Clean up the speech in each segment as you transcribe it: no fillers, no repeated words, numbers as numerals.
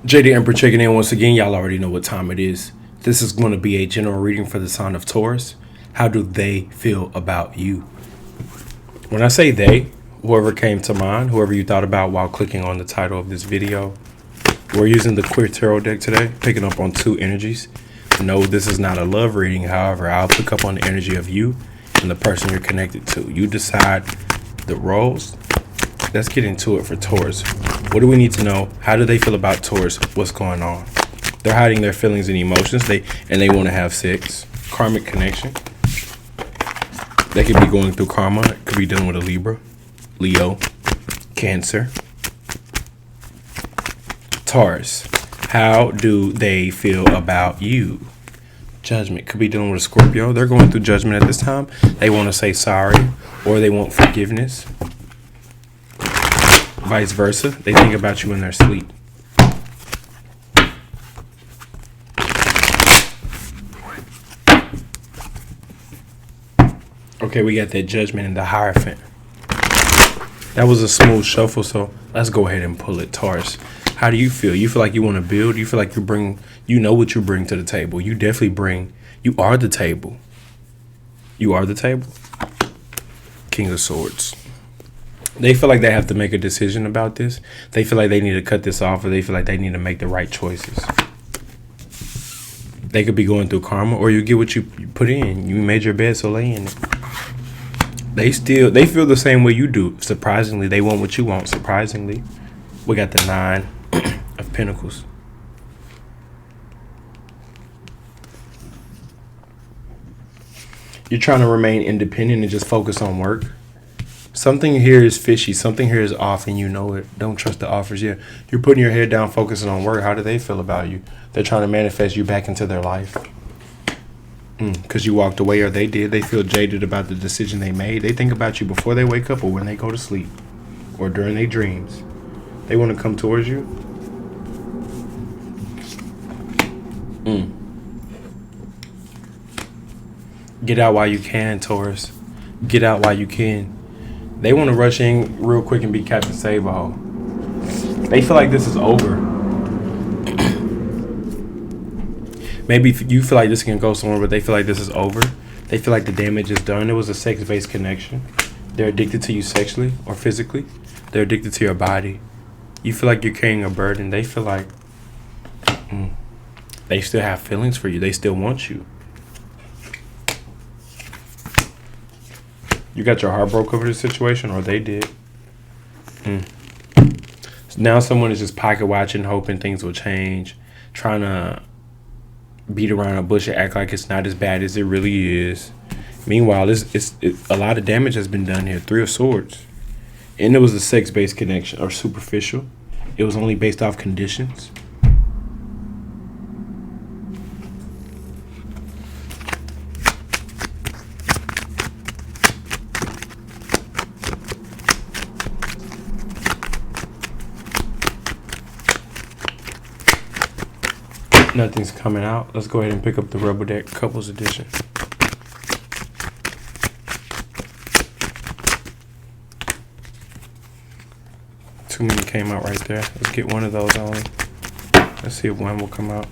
JD Emperor checking in once again. Y'all already know what time it is. This is going to be a general reading for the sign of Taurus. How do they feel about you? When I say they, whoever came to mind, whoever you thought about while clicking on the title of this video, we're using the Queer Tarot deck today, picking up on two energies. No, this is not a love reading. However, I'll pick up on the energy of you and the person you're connected to. You decide the roles. Let's get into it for Taurus. What do we need to know? How do they feel about Taurus? What's going on? They're hiding their feelings and emotions. They want to have sex. Karmic connection. They could be going through karma. It could be dealing with a Libra, Leo, Cancer. Taurus. How do they feel about you? Judgment. Could be dealing with a Scorpio. They're going through judgment at this time. They want to say sorry or they want forgiveness. Vice versa. They think about you in their sleep. Okay, we got that Judgment and the Hierophant. That was a smooth shuffle, so let's go ahead and pull it. Taurus, how do you feel? You feel like you want to build? You feel like you know what you bring to the table. You definitely you are the table. You are the table. King of Swords. They feel like they have to make a decision about this. They feel like they need to cut this off, or they feel like they need to make the right choices. They could be going through karma, or you get what you put in. You made your bed, so lay in it. They feel the same way you do. Surprisingly, they want what you want. Surprisingly, we got the 9 of Pentacles. You're trying to remain independent and just focus on work. Something here is fishy. Something here is off, and you know it. Don't trust the offers. Yeah, you're putting your head down, focusing on work. How do they feel about you? They're trying to manifest you back into their life. Because you walked away, or they did. They feel jaded about the decision they made. They think about you before they wake up, or when they go to sleep, or during their dreams. They want to come towards you. Get out while you can, Taurus. Get out while you can. They want to rush in real quick and be Captain Save-A-Ho. They feel like this is over. Maybe you feel like this can go somewhere, but they feel like this is over. They feel like the damage is done. It was a sex-based connection. They're addicted to you sexually or physically. They're addicted to your body. You feel like you're carrying a burden. They feel like they still have feelings for you. They still want you. You got your heart broke over this situation, or they did. Now someone is just pocket watching, hoping things will change, trying to beat around a bush and act like it's not as bad as it really is. Meanwhile, a lot of damage has been done here. 3 of Swords. And it was a sex-based connection, or superficial. It was only based off conditions. Nothing's coming out. Let's go ahead and pick up the Rebel deck, Couples Edition. Too many came out right there. Let's get one of those only. Let's see if one will come out.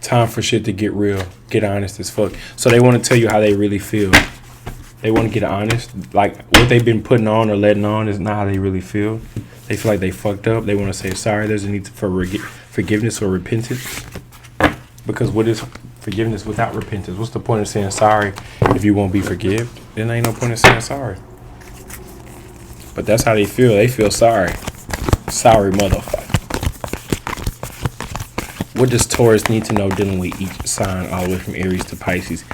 Time for shit to get real. Get honest as fuck. So they want to tell you how they really feel. They want to get honest. Like, what they've been putting on or letting on is not how they really feel. They feel like they fucked up. They want to say sorry. There's a need for forgiveness or repentance. Because what is forgiveness without repentance? What's the point of saying sorry if you won't be forgiven? Then ain't no point in saying sorry. But that's how they feel. They feel sorry. Sorry, motherfucker. What does Taurus need to know dealing with each sign all the way from Aries to Pisces?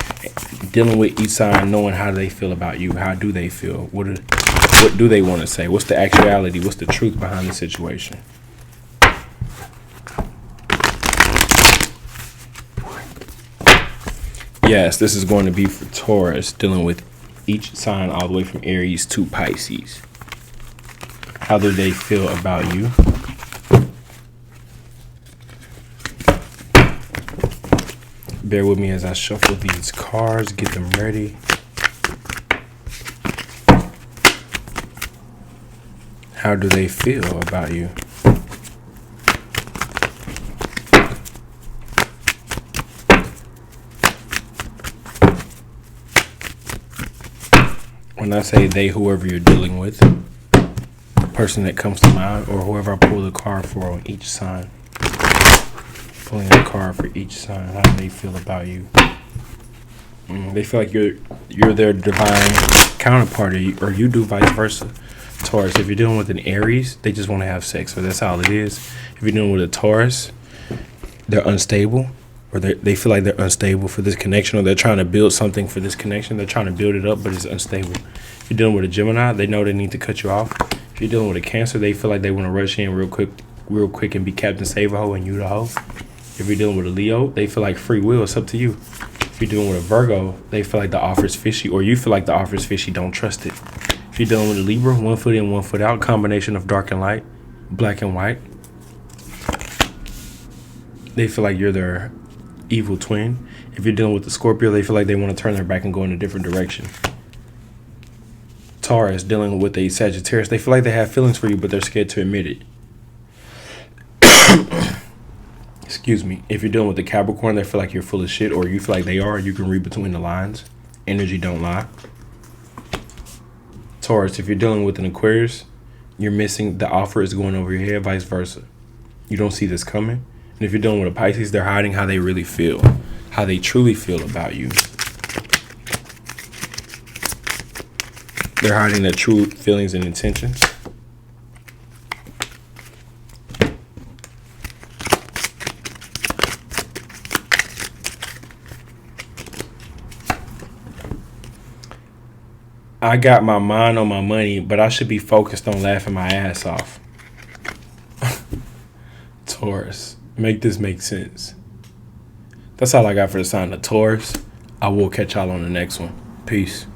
Dealing with each sign, knowing how they feel about you. How do they feel? What do they want to say? What's the actuality? What's the truth behind the situation? Yes, this is going to be for Taurus, dealing with each sign all the way from Aries to Pisces. How do they feel about you? Bear with me as I shuffle these cards, get them ready. How do they feel about you? When I say they, whoever you're dealing with, the person that comes to mind, or whoever I pull the card for on each sign. Pulling a card for each sign. How do they feel about you? They feel like you're their divine counterpart, or you do vice versa. Taurus, if you're dealing with an Aries, they just want to have sex, so that's all it is. If you're dealing with a Taurus, they're unstable, or they feel like they're unstable for this connection, or they're trying to build something for this connection. They're trying to build it up, but it's unstable. If you're dealing with a Gemini, they know they need to cut you off. If you're dealing with a Cancer, they feel like they want to rush in real quick and be Captain Save-A-Ho and you the hoe. If you're dealing with a Leo, they feel like free will. It's up to you. If you're dealing with a Virgo, they feel like the offer is fishy, or you feel like the offer is fishy. Don't trust it. If you're dealing with a Libra, 1 foot in, 1 foot out, combination of dark and light, black and white. They feel like you're their evil twin. If you're dealing with the Scorpio, they feel like they want to turn their back and go in a different direction. Taurus, dealing with a Sagittarius, they feel like they have feelings for you, but they're scared to admit it. Excuse me. If you're dealing with the Capricorn, they feel like you're full of shit, or you feel like they are. You can read between the lines. Energy don't lie. Taurus, if you're dealing with an Aquarius, you're missing the offer is going over your head, vice versa. You don't see this coming. And if you're dealing with a Pisces, they're hiding how they really feel, how they truly feel about you. They're hiding their true feelings and intentions. I got my mind on my money, but I should be focused on laughing my ass off. Taurus, make this make sense. That's all I got for the sign of Taurus. I will catch y'all on the next one. Peace.